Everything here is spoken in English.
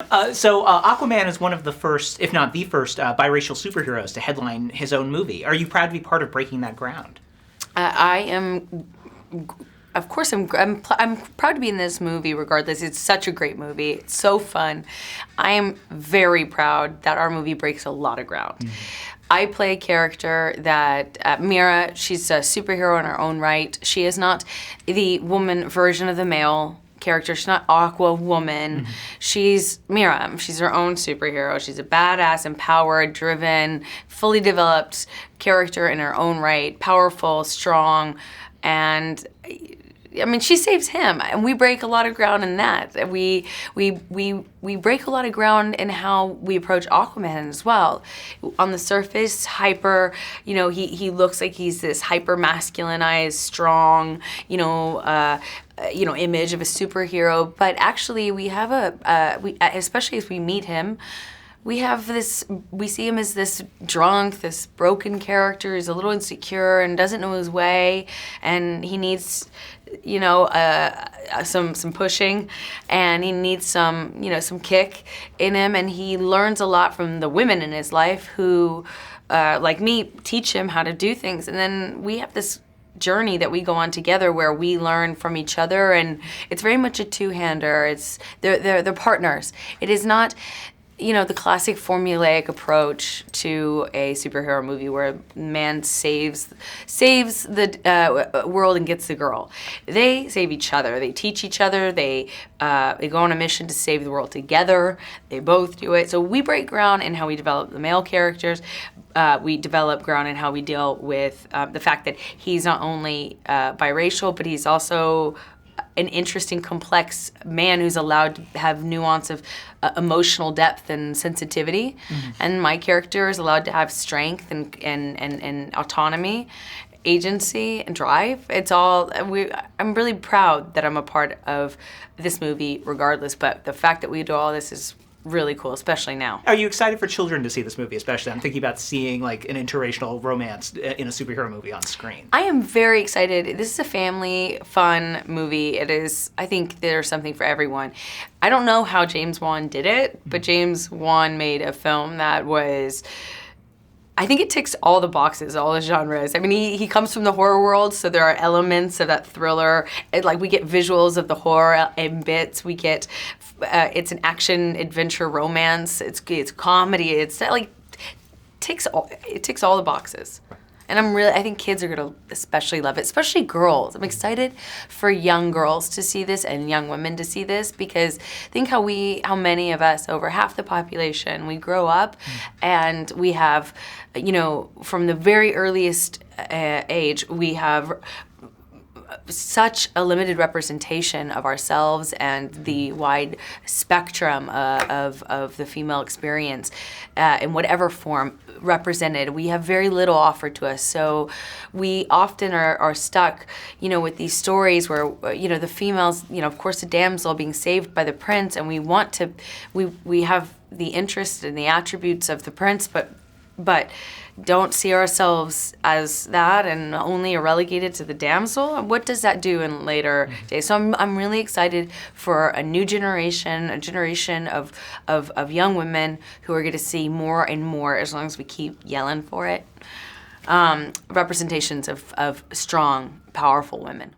Aquaman is one of the first, if not the first, biracial superheroes to headline his own movie. Are you proud to be part of breaking that ground? I am. Of course, I'm proud to be in this movie regardless. It's such a great movie. It's so fun. I am very proud that our movie breaks a lot of ground. Mm-hmm. I play a character that, Mera, she's a superhero in her own right. She is not the woman version of the male character. She's not Aquawoman. Mm-hmm. She's Mera. She's her own superhero. She's a badass, empowered, driven, fully developed character in her own right. Powerful, strong, and I mean, she saves him, and we break a lot of ground in that. We break a lot of ground in how we approach Aquaman as well. On the surface, hyper, he looks like he's this hyper masculinized, strong, image of a superhero. But actually, we have especially as we meet him, we see him as this drunk, this broken character. He's a little insecure and doesn't know his way, and he needs, some pushing, and he needs some kick in him, and he learns a lot from the women in his life who, like me, teach him how to do things, and then we have this journey that we go on together where we learn from each other, and it's very much a two-hander. They're partners. It is not the classic formulaic approach to a superhero movie where man saves the world and gets the girl. They save each other. They teach each other. They go on a mission to save the world together. They both do it. So we break ground in how we develop the male characters. We develop ground in how we deal with the fact that he's not only biracial, but he's also an interesting, complex man who's allowed to have nuance of emotional depth and sensitivity. Mm-hmm. And my character is allowed to have strength and autonomy, agency, and drive. I'm really proud that I'm a part of this movie regardless, but the fact that we do all this is really cool, especially now. Are you excited for children to see this movie, especially? I'm thinking about seeing like an interracial romance in a superhero movie on screen. I am very excited. This is a family fun movie. I think there's something for everyone. I don't know how James Wan did it, but James Wan made a film that was, I think it ticks all the boxes, all the genres. I mean, he comes from the horror world, so there are elements of that thriller. We get visuals of the horror in bits. We get, it's an action adventure romance. It's comedy. It ticks all the boxes. And I think kids are gonna especially love it, especially girls. I'm excited for young girls to see this and young women to see this, because think how many of us, over half the population, we grow up and we have, from the very earliest age, we have such a limited representation of ourselves and the wide spectrum of the female experience in whatever form represented. We have very little offered to us, so we often are stuck, with these stories where, the females, of course, the damsel being saved by the prince, and we have the interest and the attributes of the prince, but don't see ourselves as that and only are relegated to the damsel. What does that do in later days? So I'm really excited for a new generation, a generation of young women who are going to see more and more, as long as we keep yelling for it, representations of strong, powerful women.